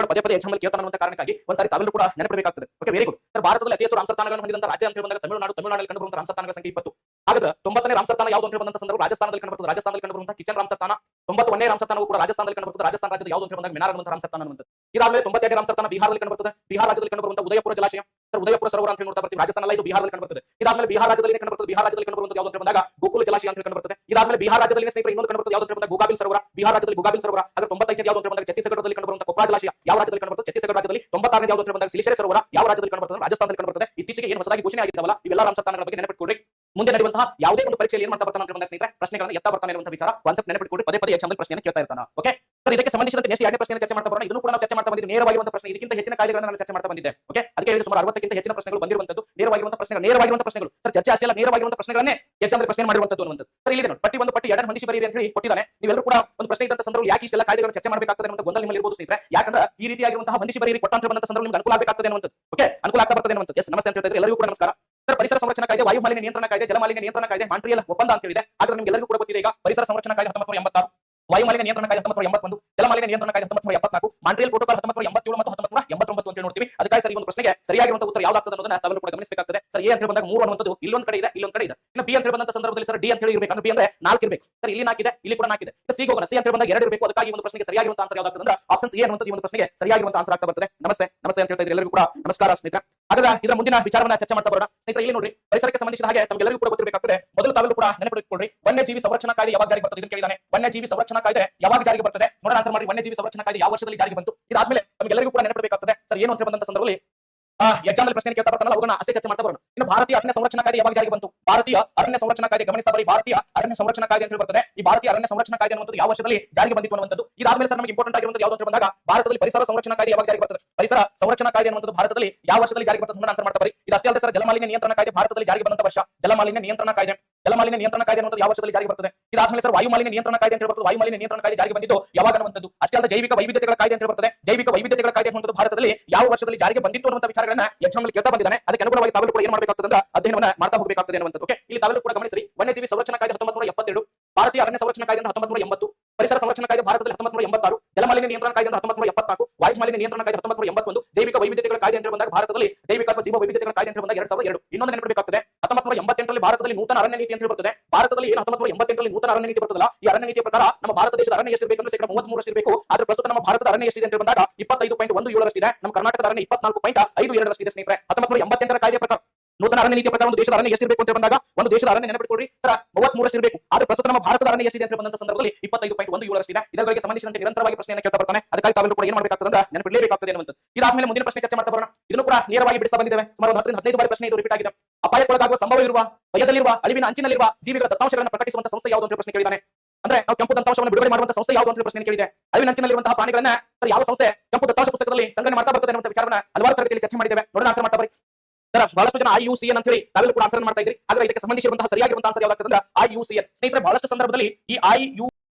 ಕೂಡ ಪದೇ ಪದೇ ಎಕ್ಸಾಮ್ ಅಲ್ಲಿ ಕೇಳ್ತಾನೆ ಅನ್ನುವಂತ ಕಾರಣಕ್ಕಾಗಿ ಒಂದ್ಸಾರಿ ತಾವೆಲ್ಲರೂ ಕೂಡ ನೆನಪಿಡಬೇಕಾಗ್ತದೆ. Okay, very good sir. ಭಾರತದಲ್ಲಿ ಅತಿ ಹೆಚ್ಚು ರಾಮಸರ್ತಾನಗಳನ್ನು ಹೊಂದಿದಂತ ರಾಜ್ಯ ಅಂತ ಬಂದಾಗ ತಮಿಳುನಾಡಿನಲ್ಲಿ ಕಂಡುಬರುವಂತಹ ರಾಮಸರ್ತಾನಗಳ ಸಂಖ್ಯೆ 20. ಹಾಗಾದ್ರೆ 90ನೇ ರಾಮಸರ್ತಾನ ಯಾವುದು ಅಂತ ಬಂದಂತ ಸಂದರ್ಭ ರಾಜಸ್ಥಾನದಲ್ಲಿ ಕಂಡುಬರುತ್ತದೆ. ರಾಜಸ್ಥಾನದಲ್ಲಿ ಕಂಡುಬರುವಂತಹ ಕಿಚನ್ ರಾಮಸರ್ತಾನ. 91ನೇ ರಾಮಸರ್ತಾನವು ಕೂಡ ರಾಜಸ್ಥಾನದಲ್ಲಿ ಕಂಡುಬರುತ್ತದೆ. ರಾಜಸ್ಥಾನ ರಾಜ್ಯದ ಯಾವುದು ಅಂತ ಬಂದಾಗ ಮಿನಾರ್ ಅನ್ನುವಂತಹ ರಾಮಸರ್ತಾನ ಅನ್ನುವಂಥದ್ದು. ಇದಾದ್ಮೇಲೆ 92ನೇ ರಾಮಸರ್ತಾನ ಬಿಹಾರದಲ್ಲಿ ಕಂಡುಬರುತ್ತದೆ. ಬಿಹಾರ ರಾಜ್ಯದಲ್ಲಿ ಕಂಡುಬರುವಂತಹ ಉದಯಪುರ ಜಲಾಶಯ, ಉದಯಪುರ ಸರೋವರ ಅಂತ ನೋಡ್ತಾ ಬರ್ತೀವಿ. ರಾಜಸ್ಥಾನ ಇದು ಬಿಹಾರದಲ್ಲಿ ಕಂಡುಬರುತ್ತದೆ. ಇದಾದ್ಮೇಲೆ ಬಿಹಾರ ರಾಜ್ಯದಲ್ಲಿ ಕಂಡುಬರುತ್ತದೆ. ಬಿಹಾರ ರಾಜ್ಯದಲ್ಲಿ ಕಂಡುಬರುವಂತಹ ಯಾವುದು ಅಂತ ಬಂದಾಗ ಗೋಕುಲ ಜಲಾಶಯ ಅಂತ ಕಂಡುಬರುತ್ತದೆ. ಇದಾದ್ಮೇಲೆ ಬಿಹಾರ ರಾಜ್ಯದಲ್ಲಿ ಸ್ನೇಹಿತರೆ ಇನ್ನೊಂದು ಕಂಡುಬರುತ್ತದೆ ಯಾವುದು ಅಂತ ಬಂದಾಗ ಗೋಗಾಬಿಲ್ ಸರೋವರ. ಬಿಹಾರ ರಾಜ್ಯದಲ್ಲಿ ಗೋಗಾಬಿಲ್ ಸರೋವರ. ಹಾಗೆ 95ನೇ ಯಾವುದು ಅಂತ ಬಂದಾಗ ಛತ್ತೀಸ್ಗಢದಲ್ಲಿ ಕಂಡುಬರುವಂತಹ ಕೊಪ್ರಾ ಜಲಾಶಯ ಯಾವ ರಾಜ್ಯದಲ್ಲಿ ಕಂಡುಬರುತ್ತದೆ? ಛತ್ತೀಸ್ಗಢ ರಾಜ್ಯದಲ್ಲಿ. 96ನೇ ಯಾವುದು ಅಂತ ಬಂದಾಗ ಸಿಲಿಶೆರೆ ಸರೋವರ ಯಾವ ರಾಜ್ಯದಲ್ಲಿ ಕಂಡುಬರುತ್ತದೆ? ರಾಜಸ್ಥಾನದಲ್ಲಿ ಕಂಡುಬರುತ್ತದೆ. ಇತ್ತೀಚೆಗೆ ಏನು ಹೊಸದಾಗಿ ಘೋಷಣೆ ಆಗಿದ್ದಾವಲ್ಲ ಇವೆಲ್ಲ ರಾಮಸರ್ತಾನಗಳ ಬಗ್ಗೆ ನೆನಪಿಟ್ಕೊಳ್ಳಿ. ಮುಂದೆ ನಡೆಯುವಂತಹ ಯಾವುದೇ ಒಂದು ಪರೀಕ್ಷೆಯಲ್ಲಿ ಏನು ಮಾಡ್ತಾ ಬರ್ತಾನೆ ಅಂತ ಬಂದಾಗ ಸ್ನೇಹಿತರೆ ಪ್ರಶ್ನೆಗಳನ್ನು ಎತ್ತಾ ಬರ್ತಾನೆ ಇರುವಂತಹ ವಿಚಾರ ಕಾನ್ಸೆಪ್ಟ್ ನೆನಪಿಟ್ಕೊಳ್ಳಿ. ಪದೇ ಪದೇ ಎಕ್ಸಾಮ್ ಪ್ರಶ್ನೆಯನ್ನು ಕೇಳ್ತಾ ಇರ್ತಾನೆ. ಓಕೆ ಸರ್, ಇದಕ್ಕೆ ಸಂಬಂಧಿಸಿದಂತೆ ನೆಕ್ಸ್ಟ್ ಎರಡನೇ ಪ್ರಶ್ನೆಯನ್ನು ಚರ್ಚೆ ಮಾಡ್ತಾ ಬರೋಣ. ಇದನ್ನು ಕೂಡ ನಾವು ಚರ್ಚೆ ಮಾಡ್ತಾ ಬಂದಿದ್ದೀವಿ. ನೇರವಾಗಿರುವಂತಹ ಪ್ರಶ್ನೆ, ಇದಕ್ಕಿಂತ ಹೆಚ್ಚಿನ ಕಾಯ್ದೆಗಳನ್ನು ನಾನು ಚರ್ಚೆ ಮಾಡ್ತಾ ಬಂದಿದ್ದೆ. ಓಕೆ, ಅದಕ್ಕೆ ಹೇಳಿದ ಸುಮಾರು 60ಕ್ಕಿಂತ ಹೆಚ್ಚಿನ ಪ್ರಶ್ನೆಗಳು ಬಂದಿರುವಂತದ್ದು ನೇರವಾಗಿರುವಂತಹ ಪ್ರಶ್ನೆಗಳು. ಸರ್, ಚರ್ಚೆ ಅಷ್ಟೇ ಅಲ್ಲ, ನೇರವಾಗಿರುವಂತಹ ಪ್ರಶ್ನೆಗಳನ್ನೇ ಎಕ್ಸಾಮ್ ಪ್ರಶ್ನೆ ಮಾಡಿರುವಂತದ್ದು ಅನ್ನುವಂಥದ್ದು. ಸರ್, ಇಲ್ಲಿ ನೋಡಿ ಪಟ್ಟಿ 1 ಪಟ್ಟಿ 2 ಹೊಂದಿಸಿ ಬರೀರಿ ಅಂತ ಹೇಳಿ ಕೊಟ್ಟಿದ್ದಾನೆ. ನೀವೆಲ್ಲರೂ ಕೂಡ ಒಂದು ಪ್ರಶ್ನೆ ಇದ್ದಂತ ಸಂದರ್ಭದಲ್ಲಿ ಯಾಕೆ ಇಷ್ಟೆಲ್ಲ ಕಾಯ್ದೆಗಳನ್ನು ಚರ್ಚೆ ಮಾಡಬೇಕಾಗ್ತದೆ ಅನ್ನುವಂಥ ಗೊಂದಲ ನಿಮ್ಮಲ್ಲಿ ಇರಬಹುದು ಸ್ನೇಹಿತರೆ. ಯಾಕಂದ್ರೆ ಈ ರೀತಿಯಾಗಿರುವಂತಹ ಹೊಂದಿಸಿ ಬರೀರಿ ಕೊಟ್ಟಂತ ಬಂದಂತ ಸಂದರ್ಭದಲ್ಲಿ ನಿಮಗೆ ಅನುಕೂಲ ಆಗಬೇಕಾಗ್ತದೆ ಅನ್ನುವಂಥದ್ದು. ಓಕೆ, ಅನುಕೂಲ ಆಗ್ತಾ ಬರ್ತದೆ ಅನ್ನುವಂಥದ್ದು. ಎಸ್, ನಮಸ್ತೆ ಅಂತ ಹೇಳ್ತಾ ಇದ್ರೆ ಎಲ್ಲರಿಗೂ ಕೂಡ ನಮಸ್ಕಾರ. ಸರ್, ಪರಿಸರ ಸಂರಕ್ಷಣಾ ಕಾಯ್ದೆ, ವಾಯು ಮಾಲಿನ್ಯ ನಿಯಂತ್ರಣ ಕಾಯ್ದೆ, ಜಲಮಾಲಿನ್ಯ ನಿಯಂತ್ರಣ ಕಾಯ್ದೆ, ಮಾಂಟ್ರಿಯಲ್ ಒಪ್ಪಂದ ಅಂತ ಹೇಳಿದೆ. ಹಾಗಾದ್ರೆ ನಿಮಗೆ ಎಲ್ಲರಿಗೂ ಕೂಡ ಗೊತ್ತಿದೆ ಈಗ ಪರಿಸರ ಸಂರಕ್ಷಣಾ ಕಾಯ್ದೆ 1986, ವಾಯು ಮಾಲಿನ್ಯ ನಿಯಂತ್ರಣ ಕಾಯ್ದೆ 1981, ಜಲಮಾಲಿನ್ಯ ನಿಯಂತ್ರಣ ಕಾಯ್ದೆ 1974, ಮಾಂಟ್ರಿಯಲ್ ಪ್ರೋಟೋಕಾಲ್ 1987 ಮತ್ತು 1989 ಅಂತ ನೋಡ್ತೀವಿ. ಅದಕ್ಕಾಗಿ ಸರ್ ಈ ಒಂದು ಪ್ರಶ್ನೆಗೆ ಸರಿಯಾಗಿರುವಂತಹ ಉತ್ತರ ಯಾವ್ದಾಗ್ತದೆ ಅನ್ನೋದನ್ನ ತಾವೆಲ್ಲರೂ ಕೂಡ ಗಮನಿಸಬೇಕಾಗ್ತದೆ. ಸರ್, ಎ ಅಂತ ಬಂದಾಗ 3 ಅನ್ನುವಂಥದ್ದು ಇಲ್ಲೊಂದು ಕಡೆ ಇದೆ, ಇಲ್ಲೊಂದು ಕಡೆ ಇದೆ. ಇನ್ನು ಬಿ ಅಂತ ಬಂದಂತ ಸಂದರ್ಭದಲ್ಲಿ ಸರ್ ಡಿ ಅಂತ ಹೇಳಿ ಇರಬೇಕು. ಅಂದ್ರೆ ಬಿ ಅಂದ್ರೆ 4 ಇರಬೇಕು. ಸರ್, ಇಲ್ಲಿ 4 ಇದೆ, ಇಲ್ಲಿ ಕೂಡ 4 ಇದೆ. ಸಿ ಹೋಗೋಣ. ಸಿ ಅಂತ ಬಂದಾಗ 2 ಇರಬೇಕು. ಅದಕ್ಕಾಗಿ ಒಂದು ಪ್ರಶ್ನೆಗೆ ಸರಿಯಾಗಿರುವಂತಹ ಆನ್ಸರ್ ಯಾವ್ದಾಗ್ತದೆ ಅಂದ್ರೆ ಆಪ್ಷನ್ ಸಿ ಅನ್ನುವಂಥದ್ದು ಈ ಒಂದು ಪ್ರಶ್ನೆಗೆ ಸರಿಯಾಗಿರುವಂತಹ ಆನ್ಸರ್ ಆಗ್ತಾ ಬರ್ತದೆ. ನಮಸ್ತೆ ನಮಸ್ತೆ ಅಂತ ಹೇಳ್ತಾ ಇದ್ರೆ ಎಲ್ಲರಿಗೂ ಕೂಡ ನಮಸ್ಕಾರ ಸ್ನೇಹಿತರೆ. ಹಾಗಾದ್ರೆ ಇದರ ಮುಂದಿನ ವಿಚಾರವನ್ನ ಚರ್ಚೆ ಮಾಡ್ತಾ ಬರೋಣ ಸ್ನೇಹಿತರೆ. ಇಲ್ಲಿ ನೋಡ್ರಿ, ಪರಿಸರಕ್ಕೆ ಸಂಬಂಧಿಸಿದ ಹಾಗೆ ತಮಗೆಲ್ಲರಿಗೂ ಕೂಡ ಗೊತ್ತಿರಬೇಕಾಗ್ತದೆ. ಮೊದಲು ತಾವೆಲ್ಲರೂ ಕೂಡ ನೆನಪಿಟ್ಟುಕೊಳ್ಳಿ, ವನ್ಯಜೀವಿ ಸಂರಕ್ಷಣಾ ಕಾಯ್ದೆ ಯಾವಾಗ ಜಾರಿಗೆ ಬರ್ತದೆ ಇದನ್ನು ಕೇಳಿದಾನೆ. ವನ್ಯಜೀವಿ ಸಂರಕ್ಷಣಾ ಕಾಯ್ದೆ ಯಾವಾಗ ಜಾರಿಗೆ ಬರ್ತದೆ ನೋಡೋಣ, ಆನ್ಸರ್ ಮಾಡಿ. ವನ್ಯಜೀವಿ ಸಂರಕ್ಷಣಾ ಕಾಯ್ದೆ ಯಾವ ವರ್ಷದಲ್ಲಿ ಜಾರಿಗೆ ಬಂತು? ಇದಾದ್ಮೇಲೆ ತಮಗೆಲ್ಲರಿಗೂ ಕೂಡ ನೆನಪಿಡಬೇಕಾಗ್ತದೆ ಸರ್ ಏನು ಅಂತ ಬಂದಂತ ಸಂದರ್ಭದಲ್ಲಿ ಎಕ್ಸಾಮ್ ಪ್ರಶ್ನೆ ಕೇಳ್ತಾ ಬರ್ತಾನಲ್ಲ ಅವುಗಳನ್ನ ಅಷ್ಟೇ ಚರ್ಚೆ ಮಾಡ್ತಾ ಬರೋಣ. ಇನ್ನು ಭಾರತೀಯ ಅರಣ್ಯ ಸಂರಕ್ಷಣಾ ಕಾಯ್ದೆ ಯಾವಾಗ ಜಾರಿಗೆ ಬಂತು? ಭಾರತೀಯ ಅರಣ್ಯ ಸಂರಕ್ಷಣಾ ಕಾಯ್ದೆ ಗಮನಿಸ್ತಾ ಬರೀ, ಭಾರತೀಯ ಅರಣ್ಯ ಸಂರಕ್ಷಣಾ ಕಾಯ್ದೆ ಅಂತ ಬರ್ತದೆ. ಈ ಭಾರತೀಯ ಅರಣ್ಯ ಸಂರಕ್ಷಣಾ ಕಾಯ್ದೆ ಅನ್ನುವಂಥದ್ದು ಯಾವ ವರ್ಷದಲ್ಲಿ ಜಾರಿಗೆ ಬಂದಿತ್ತು ಅನ್ನುವಂಥದ್ದು. ಇದಾದ್ಮೇಲೆ ಸರ್ ನಮಗೆ ಇಂಪಾರ್ಟೆಂಟ್ ಆಗಿರುವಂಥದ್ದು ಯಾವುದು ಅಂತ ಬಂದಾಗ ಭಾರತದಲ್ಲಿ ಪರಿಸರ ಸಂರಕ್ಷಣಾ ಕಾಯ್ದೆ ಯಾವಾಗ ಜಾರಿಗೆ ಬರ್ತದೆ? ಪರಿಸರ ಸಂರಕ್ಷಣಾ ಕಾಯ್ದೆ ಅನ್ನುವಂಥದ್ದು ಭಾರತದಲ್ಲಿ ಯಾವ ವರ್ಷದಲ್ಲಿ ಜಾರಿಗೆ ಬರ್ತದೆ ಆನ್ಸರ್ ಮಾಡ್ತಾ ಬರೀ. ಇದಷ್ಟೇ ಅಲ್ಲದೆ ಸರ್ ಜಲಮಾಲಿನ್ಯ ನಿಯಂತ್ರಣ ಕಾಯ್ದೆ ಭಾರತದಲ್ಲಿ ಜಾರಿಗೆ ಬಂದಂತ ವರ್ಷ. ಜಲಮಾಲಿನ್ಯ ನಿಯಂತ್ರಣ ಕಾಯ್ದೆ ಅನ್ನುವಂಥದ್ದು ಯಾವ ವರ್ಷದಲ್ಲಿ ಜಾರಿಗೆ ಬರ್ತದೆ? ಇದಾದ್ಮೇಲೆ ಸರ್ ವಾಯು ಮಾಲಿನ್ಯ ನಿಯಂತ್ರಣ ಕಾಯ್ದೆ ಅಂತ ಬರ್ತದೆ. ವಾಯು ಮಾಲಿನ್ಯ ನಿಯಂತ್ರಣ ಕಾಯ್ದೆ ಜಾರಿಗೆ ಬಂದಿದ್ದು ಯಾವಾಗ ಅನ್ನುವಂಥದ್ದು. ಅಷ್ಟೇ ಅಲ್ಲದೆ ಜೈವಿಕ ವೈವಿಧ್ಯತೆಗಳ ಕಾಯ್ದೆ ಅಂತ ಬರ್ತದೆ. ಜೈವಿಕ ವೈವಿಧ್ಯತೆಗಳ ಕಾಯ್ದೆ ಅನ್ನುವಂಥದ್ದು ಭಾರತದಲ್ಲಿ ಯಾವ ವರ್ಷದಲ್ಲಿ ಜಾರಿಗೆ ಬಂದಿತ್ತು ಅನ್ನುವಂಥ ವಿಚಾರಗಳನ್ನ ಎಕ್ಸಾಮ್ ಅಲ್ಲಿ ಕೇಳ್ತಾ ಬಂದಿದ್ದಾನೆ. ಅದಕ್ಕೆ ಅನುಗುಣವಾಗಿ ತಾವೆಲ್ಲರೂ ಕೂಡ ಏನು ಮಾಡಬೇಕಾಗ್ತದೆ ಅಂತ ಅಧ್ಯಯನವನ್ನ ಮಾಡ್ತಾ ಹೋಗಬೇಕಾಗ್ತದೆ ಅನ್ನುವಂಥದ್ದು. ಓಕೆ, ಇಲ್ಲಿ ತಾವೆಲ್ಲರೂ ಕೂಡ ಗಮನಿಸಿ, ವನ್ಯಜೀವಿ ಸಂರಕ್ಷಣಾ ಕಾಯ್ದೆ 1972, ಭಾರತೀಯ ಅರಣ್ಯ ಸಂರಕ್ಷಣಾ ಕಾಯ್ದೆ 1980, ಪರಿಸರ ಸಂರಕ್ಷಣಾ ಕಾಯ್ದೆ ಭಾರತದಲ್ಲಿ 1986, ಜಲಮಾಲಿನ್ಯ ನಿಯಂತ್ರಣ ಕಾಯ್ದೆ 1974, ವಾಯು ಮಾಲಿನ್ಯ ನಿಯಂತ್ರಣ ಕಾಯ್ದೆ 1981, ಜೈವಿಕ ವೈವಿಧ್ಯತೆಗಳ ಕಾಯ್ದೆ ಅಂತ ಬಂದಾಗ ಭಾರತದಲ್ಲಿ ಜೈವಿಕ ಅಥವಾ ಜೀವ ವೈವಿಧ್ಯತೆಗಳ ಕಾಯ್ದೆ ಅಂತ ಬಂದಾಗ 2002. ಇನ್ನೊಂದು ನೆನಪಿಡಬೇಕಾಗ್ತದೆ, 1988ರಲ್ಲಿ ಭಾರತದಲ್ಲಿ ನೂತನ ಅರಣ್ಯ ನೀತಿ ಅಂತ ಬರ್ತದೆ. ಭಾರತದಲ್ಲಿ ಏನು 1988ರಲ್ಲಿ ನೂತನ ಅರಣ್ಯ ನೀತಿ ಬರ್ತದಲ್ಲ, ಈ ಅರಣ್ಯ ನೀತಿಯ ಪ್ರಕಾರ ನಮ್ಮ ಭಾರತ ದೇಶದ ಅರಣ್ಯ ಎಷ್ಟಿರಬೇಕು ಅಂದ್ರೆ 33% ಇರಬೇಕು. ಆದ್ರೆ ಪ್ರಸ್ತುತ ನಮ್ಮ ಭಾರತದ ಅರಣ್ಯ ಎಷ್ಟಿದೆ ಅಂತ ಬಂದಾಗ 25.17 ಇದೆ. ನಮ್ಮ ಕರ್ನಾಟಕದ ಅರಣ್ಯ 24.52 ಇದೆ ಸ್ನೇಹಿತರೆ. 1988ರ ಕಾಯ್ದೆ ಪ್ರಕಾರ ನೂತನ ಅರಣ್ಯ ನೀತಿಯ ಪ್ರಕಾರ ಒಂದು ದೇಶದ ಅರಣ್ಯ ಎಷ್ಟಿರಬೇಕು ಅಂತ ಬಂದಾಗ ಒಂದು ದೇಶದ ಅರಣ್ಯ ನೆನಪಿಟ್ಕೊಡ್ರಿ ಸರ್ 33 ಇರಬೇಕು. ಆದ್ರೆ ಪ್ರಸ್ತುತ ನಮ್ಮ ಭಾರತದ ಅರಣ್ಯ ಎಷ್ಟಿದೆ ಅಂತ ಬಂದಂತ ಸಂದರ್ಭದಲ್ಲಿ 25.17 ಇದೆ. ಇದರ ಬಗ್ಗೆ ಸಂಬಂಧಿಸಿದಂತೆ ನಿರಂತರವಾಗಿ ಪ್ರಶ್ನೆಯನ್ನು ಕೇಳ್ತಾ ಬರ್ತಾನೆ. ಅದಕ್ಕಾಗಿ ತಾವೆಲ್ಲರೂ ಕೂಡ ಏನು ಮಾಡಬೇಕಾಗ್ತದೆ ಅಂತ ನೆನಪಿಡಲೇಬೇಕಾಗ್ತದೆ ಅನ್ನುವಂಥದ್ದು. ಇದಾದ್ಮೇಲೆ ಮುಂದಿನ ಪ್ರಶ್ನೆ ಚರ್ಚೆ ಮಾಡ್ತಾ ಬರೋಣ. ಇದನ್ನು ಕೂಡ ನೇರವಾಗಿ ಬಿಡಿಸ್ತಾ ಬಂದಿದ್ದೇವೆ. ಸುಮಾರು 10 ರಿಂದ 15 ಬಾರಿ ಪ್ರಶ್ನೆ ಇದು ರಿಪೀಟ್ ಆಗಿದೆ. ಅಪಾಯಕ್ಕೊಳಗಾಗುವ ಸಂಭವವಿರುವ, ಭಯದಲ್ಲಿರುವ, ಅಳಿವಿನ ಅಂಚಿನಲ್ಲಿರುವ ಜೀವಿಗಳ ದತ್ತಾಂಶಗಳನ್ನು ಪ್ರಕಟಿಸುವಂತ ಸಂಸ್ಥೆ ಯಾವುದು ಅಂತ ಪ್ರಶ್ನೆ ಕೇಳಿದ್ದಾನೆ. ಅಂದ್ರೆ ನಾವು ಕೆಂಪು ದತ್ತಾಂಶವನ್ನು ಬಿಡುಗಡೆ ಮಾಡುವಂತ ಸಂಸ್ಥೆ ಯಾವುದು ಅಂತ ಪ್ರಶ್ನೆ ಕೇಳಿದೆ. ಅಳಿವಿನ ಅಂಚಿನಲ್ಲಿರುವಂತಹ ಪ್ರಾಣಿಗಳನ್ನ ಯಾವ ಸಂಸ್ಥೆ ಕೆಂಪು ದತ್ತಾಂಶ ಪುಸ್ತಕದಲ್ಲಿ ಸಂಗ್ರಹಣೆ ಮಾಡ್ತಾ ಬರ್ತದೆ ಅನ್ನುವಂಥ ವಿಚಾರವನ್ನ ಹಲವಾರು ತರಗತಿಯಲ್ಲಿ ಚರ್ಚೆ ಮಾಡಿದ್ದೇವೆ. ನೋಡೋಣ, ಆನ್ಸರ್ ಮಾಡ್ತಾ ಬರಿ. ಬಹಳಷ್ಟು ಜನ IUCN ಅಂತ ಹೇಳಿ ತಾವೆಲ್ಲರೂ ಕೂಡ ಆನ್ಸರ್ ಮಾಡ್ತಾ ಇದ್ರಿ. ಆದ್ರೆ ಇದಕ್ಕೆ ಸಂಬಂಧಿಸಿರುವಂತಹ ಸರಿಯಾಗಿರುವಂತಹ ಆನ್ಸರ್ ಯಾವ್ದಾಗ್ತದೆ ಅಂದ್ರೆ IUCN. ಸ್ನೇಹಿತರೆ, ಬಹಳಷ್ಟು ಸಂದರ್ಭದಲ್ಲಿ ಈ